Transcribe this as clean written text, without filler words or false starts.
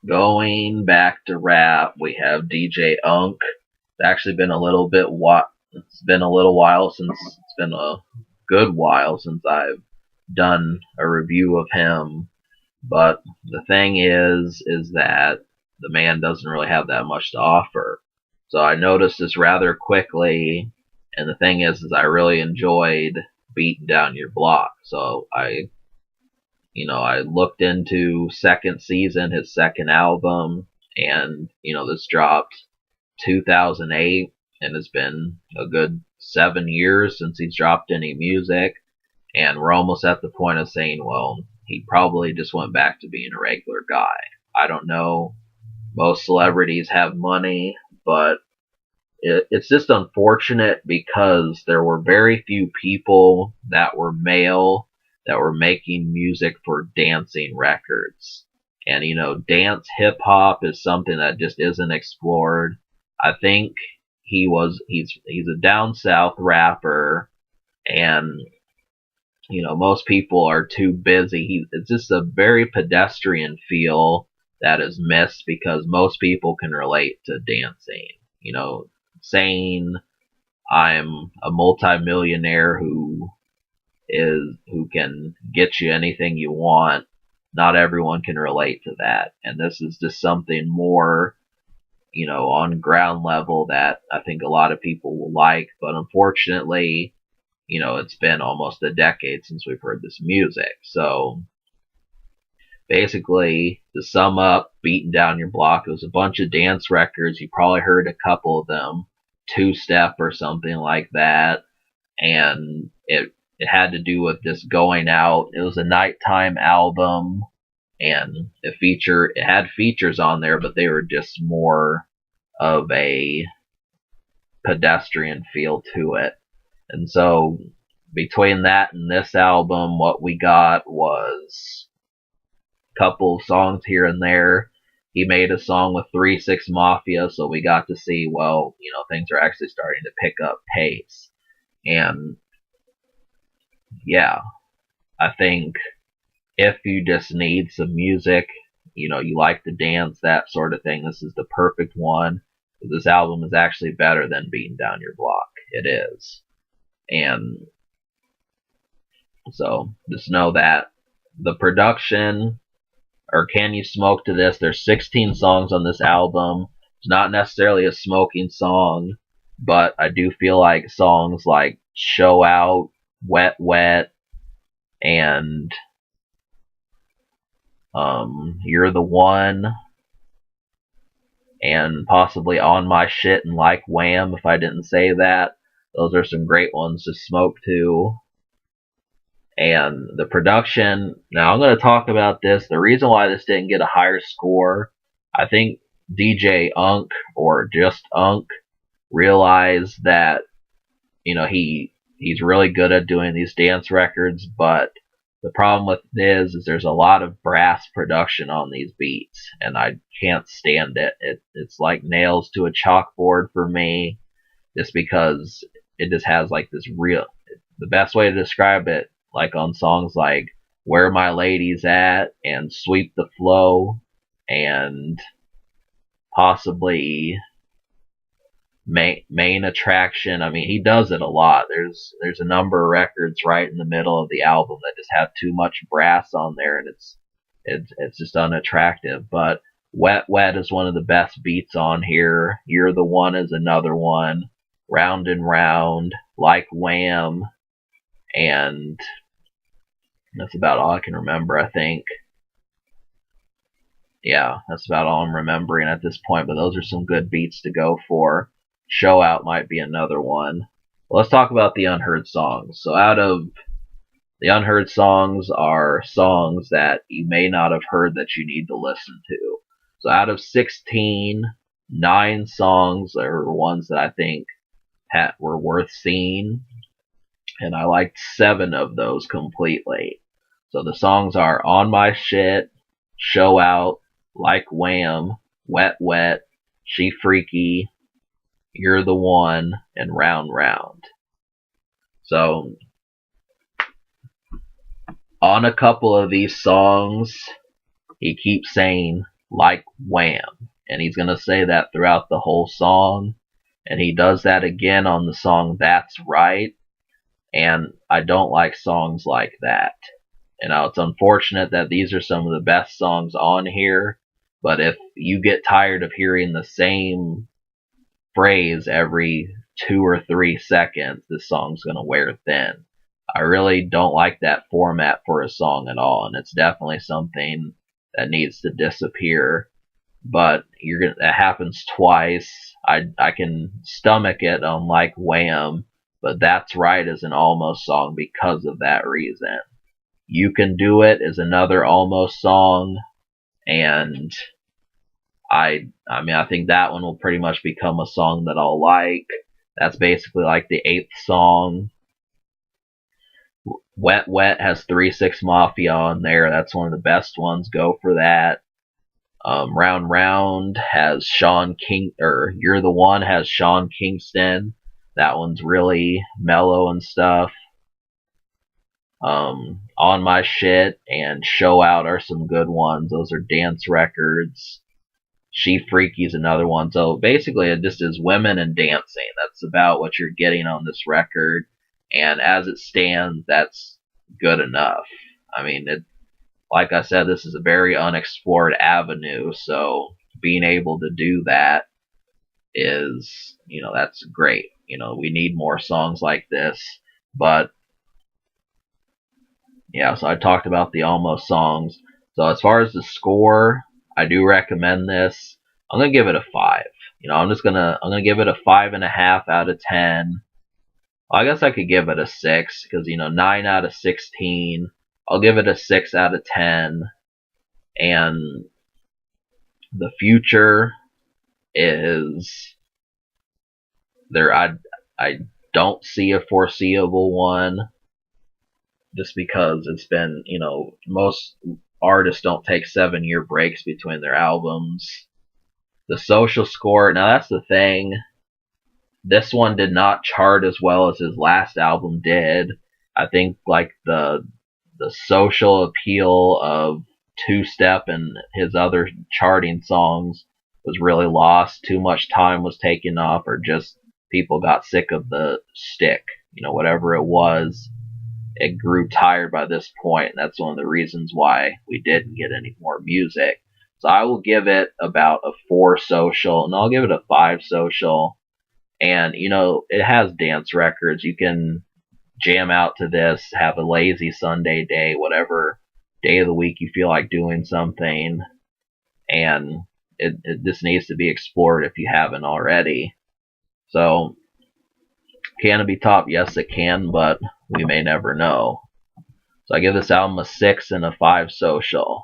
Going back to rap, we have DJ Unk. It's actually been a little bit it's been a little while since it's been a good while since I've done a review of him. But the thing is that the man doesn't really have that much to offer. So I noticed this rather quickly, and the thing is I really enjoyed Beating Down Your Block. So I looked into second season, his second album, and this dropped 2008, and it's been a good 7 years since he's dropped any music, and we're almost at the point of saying, well, he probably just went back to being a regular guy. I don't know. Most celebrities have money, but it's just unfortunate because there were very few people that were male that were making music for dancing records. And dance hip hop is something that just isn't explored. I think he's a down south rapper, and most people are too busy. It's just a very pedestrian feel that is missed because most people can relate to dancing. Saying I'm a multimillionaire who can get you anything you want. Not everyone can relate to that, and this is just something more, on ground level that I think a lot of people will like. But unfortunately, it's been almost a decade since we've heard this music. So basically, to sum up, Beating Down Your Block, it was a bunch of dance records. You probably heard a couple of them, Two Step or something like that, and it had to do with just going out. It was a nighttime album, and it had features on there, but they were just more of a pedestrian feel to it. And so between that and this album, what we got was a couple of songs here and there. He made a song with 3 6 Mafia, so we got to see, well, things are actually starting to pick up pace. And yeah, I think if you just need some music, you like to dance, that sort of thing, this is the perfect one. This album is actually better than Beating Down Your Block. It is. And so just know that the production, or Can You Smoke to This, there's 16 songs on this album. It's not necessarily a smoking song, but I do feel like songs like Show Out, Wet Wet, and You're the One, and possibly On My Shit and Like Wham, if I didn't say that. Those are some great ones to smoke to. And the production, now I'm going to talk about this. The reason why this didn't get a higher score, I think DJ Unk, or just Unk, realized that, he's really good at doing these dance records, but the problem with this is there's a lot of brass production on these beats, and I can't stand it. It's like nails to a chalkboard for me, just because it just has like this real. The best way to describe it, like on songs like Where My Lady's At and Sweep the Flow, and possibly main attraction. I mean, he does it a lot. There's a number of records right in the middle of the album that just have too much brass on there, and it's just unattractive. But Wet Wet is one of the best beats on here. You're the One is another one. Round and Round, Like Wham, and that's about all I can remember, I think. Yeah, that's about all I'm remembering at this point, but those are some good beats to go for. Show Out might be another one. Well, let's talk about the unheard songs. So out of the unheard songs are songs that you may not have heard that you need to listen to. So out of 16, 9 songs are ones that I think were worth seeing, and I liked 7 of those completely. So the songs are On My Shit, Show Out, Like Wham, Wet Wet, She Freaky, You're the One, and Round Round. So on a couple of these songs, he keeps saying like Wham. And he's going to say that throughout the whole song. And he does that again on the song That's Right. And I don't like songs like that. It's unfortunate that these are some of the best songs on here. But if you get tired of hearing the same phrase every 2 or 3 seconds, this song's going to wear thin. I really don't like that format for a song at all, and it's definitely something that needs to disappear. But that happens twice. I can stomach it on like Wham, but That's Right is an Almost song because of that reason. You Can Do It is another Almost song, and I think that one will pretty much become a song that I'll like. That's basically like the 8th song. Wet Wet has 3-6 Mafia on there. That's one of the best ones. Go for that. Round Round has Sean King, or You're the One has Sean Kingston. That one's really mellow and stuff. On My Shit and Show Out are some good ones. Those are dance records. She Freaky's another one. So basically, it just is women and dancing. That's about what you're getting on this record. And as it stands, that's good enough. I mean, like I said, this is a very unexplored avenue. So being able to do that is, that's great. We need more songs like this. But yeah, so I talked about the Almost songs. So as far as the score, I do recommend this. I'm gonna give it a 5. I'm gonna give it a 5.5 out of 10. Well, I guess I could give it a 6 because 9 out of 16. I'll give it a 6 out of 10. And the future is there. I don't see a foreseeable one, just because it's been, most artists don't take 7-year breaks between their albums. The Social Score, now that's the thing. This one did not chart as well as his last album did. I think like the social appeal of Two Step and his other charting songs was really lost. Too much time was taken off, or just people got sick of the stick. Whatever it was, it grew tired by this point, and that's one of the reasons why we didn't get any more music. So I will give it about a 4 social, and I'll give it a 5 social. And, it has dance records. You can jam out to this, have a lazy Sunday day, whatever day of the week you feel like doing something. And it just needs to be explored if you haven't already. So, can it be top? Yes, it can, but we may never know. So I give this album a 6 and a 5 social.